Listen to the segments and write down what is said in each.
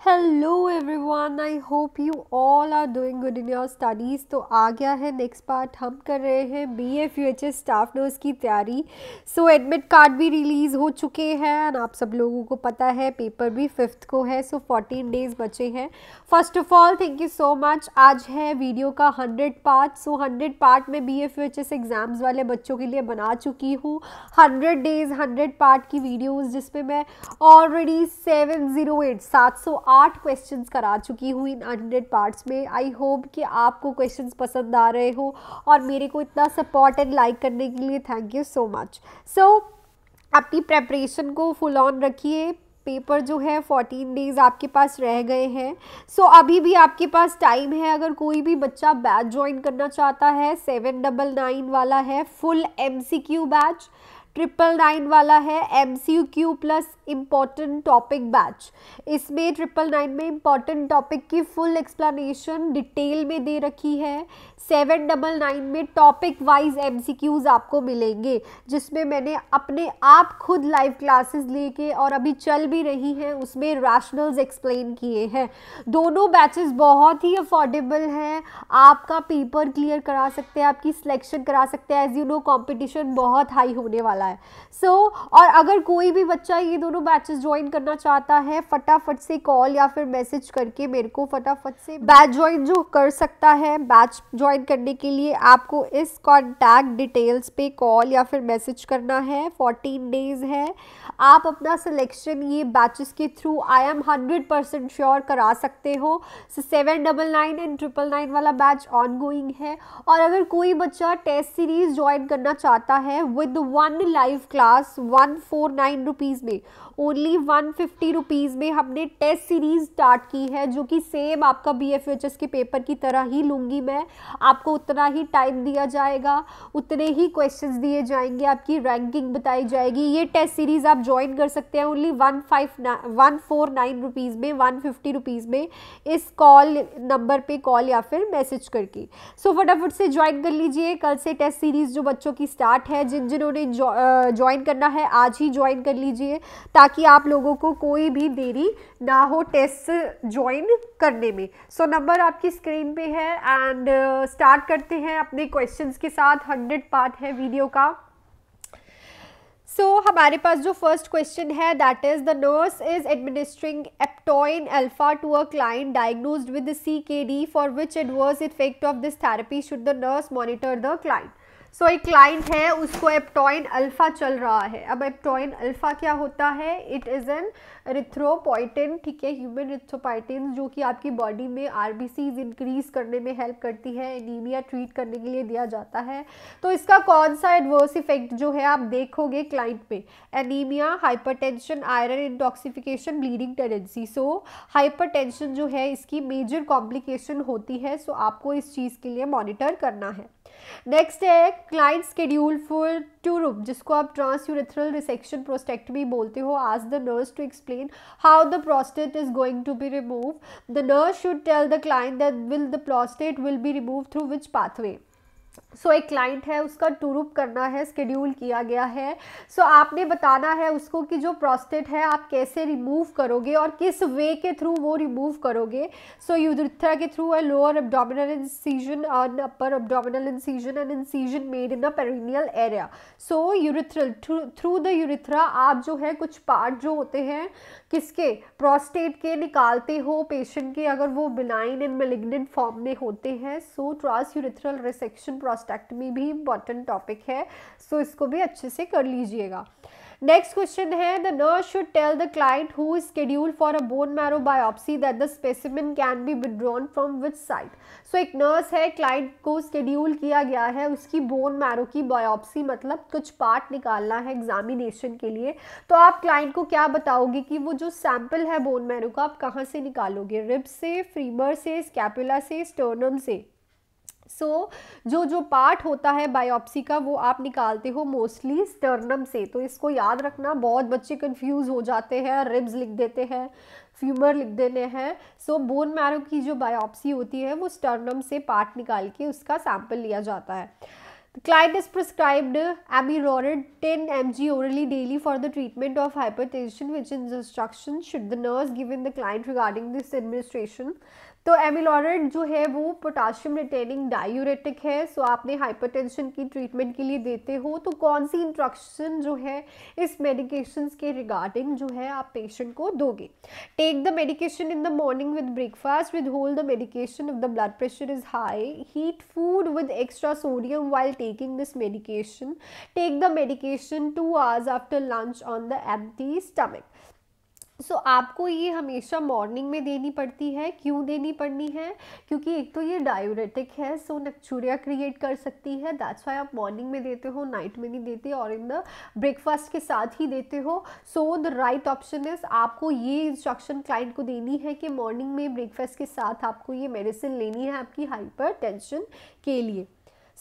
Hello everyone, I hope you all are doing good in your studies. तो आ गया है नेक्स्ट पार्ट। हम कर रहे हैं BA स्टाफ नर्स की तैयारी। एडमिट कार्ड भी रिलीज़ हो चुके हैं एंड आप सब लोगों को पता है पेपर भी 5th को है। 14 डेज़ बचे हैं। First of all thank you so much. आज है वीडियो का 100 पार्ट। 100 पार्ट में BA एग्ज़ाम्स वाले बच्चों के लिए बना चुकी हूँ 100 डेज़ 100 पार्ट की वीडियोज़, जिसमें मैं ऑलरेडी 708 क्वेश्चंस करा चुकी हूँ इन 100 पार्ट्स में। आई होप कि आपको क्वेश्चंस पसंद आ रहे हो और मेरे को इतना सपोर्ट एंड लाइक करने के लिए थैंक यू सो मच। अपनी प्रेपरेशन को फुल ऑन रखिए। पेपर जो है 14 डेज़ आपके पास रह गए हैं। अभी भी आपके पास टाइम है। अगर कोई भी बच्चा बैच ज्वाइन करना चाहता है, 799 वाला है फुल MCQ बैच, 999 वाला है MCQ plus important topic batch. इसमें 999 में इम्पॉर्टेंट टॉपिक की फुल एक्सप्लेनेशन डिटेल में दे रखी है। 799 में टॉपिक वाइज MCQs आपको मिलेंगे, जिसमें मैंने अपने आप खुद लाइव क्लासेस लेके और अभी चल भी रही हैं उसमें रैशनल्स एक्सप्लेन किए हैं। दोनों बैचेस बहुत ही अफोर्डेबल हैं। आपका पेपर क्लियर करा सकते हैं, आपकी सिलेक्शन करा सकते हैं। एज यू नो कॉम्पिटिशन बहुत हाई होने वाला है। और अगर कोई भी बच्चा ये दोनों बैचेस ज्वाइन करना चाहता है, फटाफट से कॉल या फिर मैसेज करके मेरे को फटाफट से बैच ज्वाइन जो कर सकता है। बैच ज्वाइन करने के लिए आपको इस कॉन्टैक्ट डिटेल्स पे कॉल या फिर मैसेज करना है। 14 डेज है। आप अपना सिलेक्शन ये बैचेस के थ्रू आई एम 100% श्योर करा सकते हो। 799 एंड 999 वाला बैच ऑन गोइंग है। और अगर कोई बच्चा टेस्ट सीरीज ज्वाइन करना चाहता है विद 1 लाइव क्लास 149 रुपीज़ में, ओनली 150 रुपीज़ में हमने टेस्ट सीरीज स्टार्ट की है, जो कि सेम आपका BFHS के पेपर की तरह ही लूँगी मैं। आपको उतना ही टाइम दिया जाएगा, उतने ही क्वेश्चंस दिए जाएंगे, आपकी रैंकिंग बताई जाएगी। ये टेस्ट सीरीज आप ज्वाइन कर सकते हैं ओनली 149 रुपीज़ में, 150 रुपीज़ में, इस कॉल नंबर पे कॉल या फिर मैसेज करके। फटाफट से ज्वाइन कर लीजिए। कल से टेस्ट सीरीज जो बच्चों की स्टार्ट है, जिन्होंने ज्वाइन करना है आज ही ज्वाइन कर लीजिए, ताकि आप लोगों को कोई भी देरी ना हो टेस्ट ज्वाइन करने में। नंबर आपकी स्क्रीन पे है एंड स्टार्ट करते हैं अपने क्वेश्चंस के साथ। 100 पार्ट है वीडियो का। हमारे पास जो फर्स्ट क्वेश्चन है that is the nurse is administering epoetin alfa to a client diagnosed with CKD for which adverse effect of this therapy should the nurse monitor the client. एक client है, उसको एप्टोइन alpha चल रहा है। अब एप्टोइन alpha क्या होता है? इट इज़ एन एरिथ्रोपोइटिन, ठीक है, ह्यूमन एरिथ्रोपोइटिन, जो कि आपकी बॉडी में RBCs इंक्रीज करने में हेल्प करती है, एनीमिया ट्रीट करने के लिए दिया जाता है। तो इसका कौन सा एडवर्स इफेक्ट जो है आप देखोगे क्लाइंट पे? Anaemia, hypertension, iron intoxification, bleeding tendency. Hypertension जो है इसकी मेजर कॉम्प्लिकेशन होती है। आपको इस चीज़ के लिए मॉनिटर करना है। नेक्स्ट है क्लाइंट स्केड्यूल फॉर टूरुप, जिसको आप ट्रांसयूरेथ्रल रिसेक्शन प्रोस्टेक्टमी बोलते हो। Ask the nurse to explain how the prostate is going to be remove. The nurse should tell the client that will the prostate will be remove through which pathway. एक client है, उसका टूरुप करना है, schedule किया गया है। आपने बताना है उसको कि जो प्रोस्टेट है आप कैसे रिमूव करोगे और किस वे के थ्रू वो रिमूव करोगे। यूरेथ्रा के थ्रू, लोअर एब्डोमिनल इंसिजन और upper abdominal incision and incision made in the perineal area. Urethral, through the urethra आप जो है कुछ पार्ट जो होते हैं किसके, प्रोस्टेट के, निकालते हो पेशेंट के, अगर वो बिनाइन एंड मेलिग्नेंट फॉर्म में होते हैं। ट्रांसयूरेथ्रल रिसेक्शन प्रोस्टेक्टमी भी इंपॉर्टेंट टॉपिक है। इसको भी अच्छे से कर लीजिएगा। नेक्स्ट क्वेश्चन है the nurse should tell the client who is scheduled for a bone marrow biopsy that the specimen can be withdrawn from which side. एक नर्स है, क्लाइंट को शेड्यूल किया गया है, उसकी बोन मैरो की बायोप्सी मतलब कुछ पार्ट निकालना है एग्जामिनेशन के लिए। तो आप क्लाइंट को क्या बताओगे कि वो जो सैंपल है बोन मैरो का आप कहाँ से निकालोगे? रिब से, फीमर से, स्कैपुला से, स्टर्नम से। जो पार्ट होता है बायोप्सी का वो आप निकालते हो मोस्टली स्टर्नम से। तो इसको याद रखना, बहुत बच्चे कंफ्यूज हो जाते हैं, रिब्स लिख देते हैं, फ्यूमर लिख देते हैं। बोन मैरो की जो बायोप्सी होती है वो स्टर्नम से पार्ट निकाल के उसका सैंपल लिया जाता है। The client is prescribed amiodarone 10 mg orally daily for the treatment of hypertension, which is instruction should the nurse given the client regarding this administration. तो एमिलोरेट जो है वो पोटाशियम रिटेनिंग डायूरेटिक है, सो आपने हाइपरटेंशन की ट्रीटमेंट के लिए देते हो, तो कौन सी इंस्ट्रक्शन जो है इस मेडिकेशंस के रिगार्डिंग जो है आप पेशेंट को दोगे. Take the medication in the morning with breakfast, withhold the medication if the blood pressure is high, heat food with extra sodium while taking this medication, take the medication 2 hours after lunch on the empty stomach. सो आपको ये हमेशा morning में देनी पड़ती है. क्यों देनी पड़नी है? क्योंकि एक तो ये डायूरेटिक है, सो नक्चूरिया क्रिएट कर सकती है, दैट्स वाई आप मॉर्निंग में देते हो, नाइट में नहीं देते, और इन द ब्रेकफास्ट के साथ ही देते हो. So the right option is आपको ये इंस्ट्रक्शन क्लाइंट को देनी है कि मॉर्निंग में ब्रेकफास्ट के साथ आपको ये मेडिसिन लेनी है आपकी हाइपर टेंशन के लिए.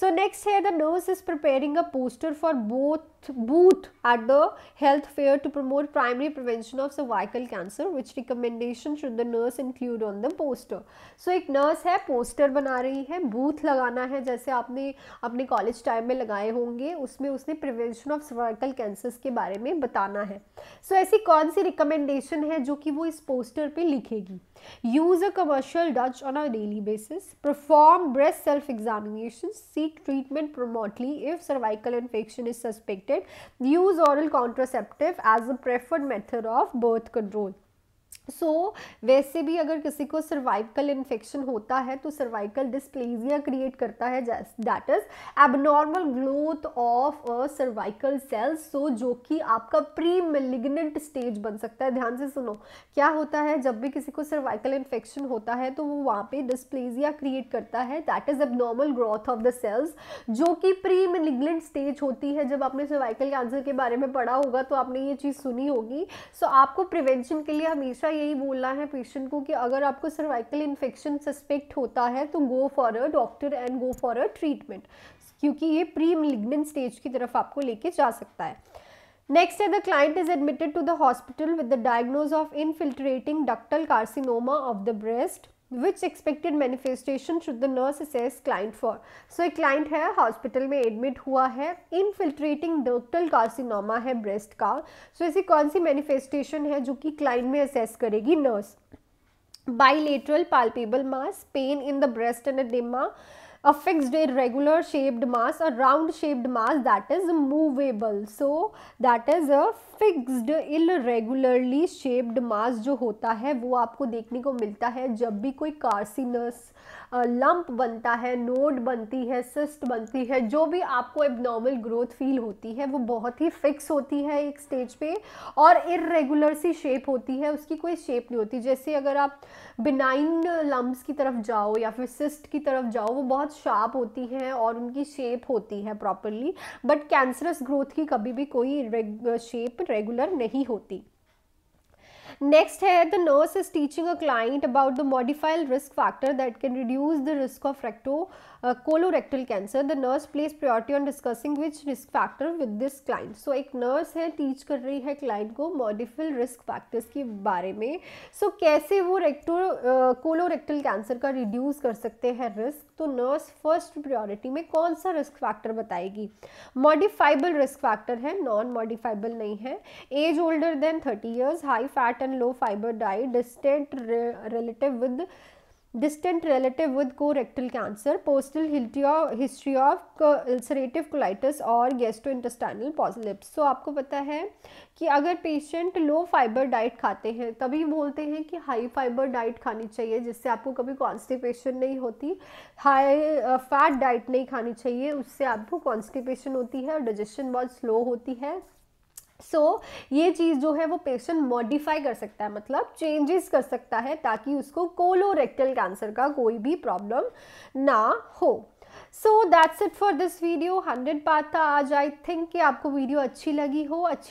So next here the nurse is preparing a poster for booth at the health fair to promote primary prevention of cervical cancer. Which recommendation should the nurse include on the poster? So एक nurse है, poster बना रही है, booth लगाना है जैसे आपने अपने college time में लगाए होंगे, उसमें उसने prevention of cervical cancers के बारे में बताना है. So ऐसी कौन सी recommendation है जो कि वो इस poster पे लिखेगी? Use a commercial Dutch on a daily basis. Perform breast self-examination. Seek treatment promptly if cervical infection is suspected. Use oral contraceptive as a preferred method of birth control. वैसे भी अगर किसी को सर्वाइकल इन्फेक्शन होता है तो cervical dysplasia create करता है, that is abnormal growth of a cervical cells, so जो कि आपका प्री मेलिग्नेंट स्टेज बन सकता है. ध्यान से सुनो, क्या होता है जब भी किसी को सर्वाइकल इन्फेक्शन होता है तो वो वहाँ पे डिस्प्लेजिया क्रिएट करता है, that is abnormal growth of the cells, जो कि प्री मेलिग्नेंट स्टेज होती है. जब आपने सर्वाइकल कैंसर के बारे में पढ़ा होगा तो आपने ये चीज़ सुनी होगी. सो आपको प्रिवेंशन के लिए हमेशा यही बोलना है पेशेंट को कि अगर आपको सर्वाइकल इन्फेक्शन सस्पेक्ट होता है तो go for a doctor and go for a treatment, क्योंकि ये प्री मेलिग्नेंट स्टेज की तरफ आपको लेके जा सकता है. नेक्स्ट है the client is admitted to the hospital with the diagnose of infiltrating ductal carcinoma of the breast. Which expected manifestation should the nurse assess client for? So एक client है हॉस्पिटल में एडमिट हुआ है, infiltrating ductal carcinoma है breast का. सो ऐसी कौन सी manifestation है जो कि क्लाइंट में असेस करेगी nurse? Bilateral palpable mass, pain in the breast and oedema, a fixed irregular shaped mass, a round shaped mass that is movable. So that is a fixed irregularly shaped mass जो होता है वो आपको देखने को मिलता है जब भी कोई कार्सिनस लंप बनता है, नोड बनती है, सिस्ट बनती है, जो भी आपको एबनॉर्मल ग्रोथ फील होती है वो बहुत ही फिक्स होती है एक स्टेज पे और इर्रेगुलर सी शेप होती है, उसकी कोई शेप नहीं होती. जैसे अगर आप बिनाइन लम्ब्स की तरफ जाओ या फिर सिस्ट की तरफ जाओ, वो बहुत शार्प होती हैं और उनकी शेप होती है प्रॉपरली, बट कैंसरस ग्रोथ की कभी भी कोई शेप रेगुलर नहीं होती. Next है the nurse is teaching a client about the modified risk factor that can reduce the risk of colorectal cancer. The nurse plays priority on discussing which risk factor with this client. So एक nurse है teach कर रही है client को modified risk factors के बारे में. So कैसे वो colorectal cancer का reduce कर सकते हैं risk? तो nurse first priority में कौन सा risk factor बताएगी? Modifiable risk factor है, non modifiable नहीं है. Age older than 30 years, high fat and low fiber diet, distant relative with colorectal cancer, personal history of ulcerative colitis और gastrointestinal polyps. So आपको पता है कि अगर पेशेंट लो फाइबर डाइट खाते हैं तभी बोलते हैं कि हाई फाइबर डाइट खानी चाहिए जिससे आपको कभी कॉन्स्टिपेशन नहीं होती. हाई फैट डाइट नहीं खानी चाहिए, उससे आपको कॉन्स्टिपेशन होती है और डाइजेशन बहुत स्लो होती है. ये चीज़ जो है वो पेशेंट मॉडिफाई कर सकता है, मतलब चेंजेस कर सकता है ताकि उसको कोलोरेक्टल कैंसर का कोई भी प्रॉब्लम ना हो. सो that's it for this video. 100 part था आज. आई थिंक कि आपको वीडियो अच्छी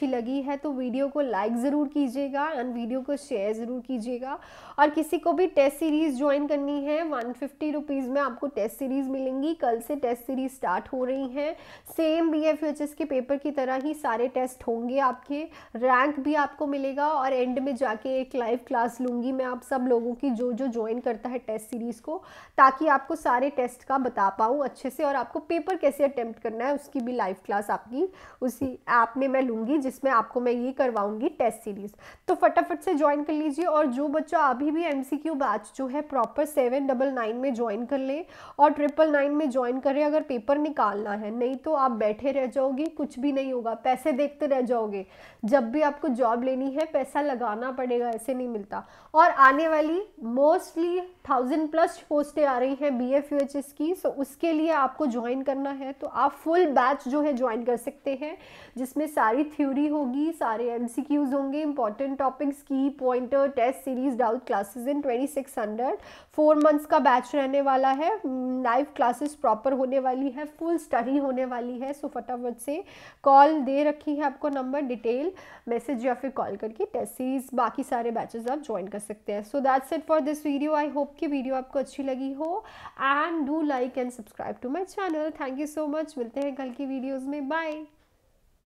लगी है तो वीडियो को लाइक ज़रूर कीजिएगा एंड वीडियो को शेयर ज़रूर कीजिएगा. और किसी को भी टेस्ट सीरीज़ ज्वाइन करनी है 150 रुपीज़ में आपको टेस्ट सीरीज़ मिलेंगी. कल से टेस्ट सीरीज़ स्टार्ट हो रही हैं. सेम BFHS के पेपर की तरह ही सारे टेस्ट होंगे आपके, रैंक भी आपको मिलेगा और एंड में जाके एक लाइव क्लास लूँगी मैं आप सब लोगों की जो ज्वाइन करता है टेस्ट सीरीज़ को, ताकि आपको सारे टेस्ट का बता पाऊँ अच्छे से, और आपको पेपर कैसे अटेम्प्ट करना है उसकी भी लाइव क्लास आपकी उसी ऐप में मैं लूँगी, जिसमें आपको मैं ये करवाऊँगी टेस्ट सीरीज़। तो फटाफट से ज्वाइन कर लीजिए। और जो बच्चा अभी भी MCQ बैच जो है प्रॉपर 799 में ज्वाइन कर ले और 999 में ज्वाइन करें अगर पेपर निकालना है, नहीं तो आप बैठे रह जाओगे, कुछ भी नहीं होगा, पैसे देखते रह जाओगे। जब भी आपको जॉब लेनी है पैसा लगाना पड़ेगा, ऐसे नहीं मिलता। और आने वाली मोस्टली 1000+ पोस्टें आ रही हैं BF UHS की, सो उसके लिए आपको ज्वाइन करना है तो आप फुल बैच जो है ज्वाइन कर सकते हैं, जिसमें सारी थ्योरी होगी, सारे MCQs होंगे, इंपॉर्टेंट टॉपिक्स की pointer, test series, doubt classes in 2600। 4 months का बैच रहने वाला है, लाइव क्लासेस प्रॉपर होने वाली है, फुल स्टडी होने वाली है। सो फटाफट से कॉल दे रखी है आपको नंबर, डिटेल मैसेज या फिर कॉल करके टेस्ट सीरीज बाकी सारे बैचेस आप ज्वाइन कर सकते हैं। So that's it for this video. I hope कि वीडियो आपको अच्छी लगी हो and do like and subscribe to my channel. Thank you so much. मिलते हैं कल की वीडियोज़ में। बाय।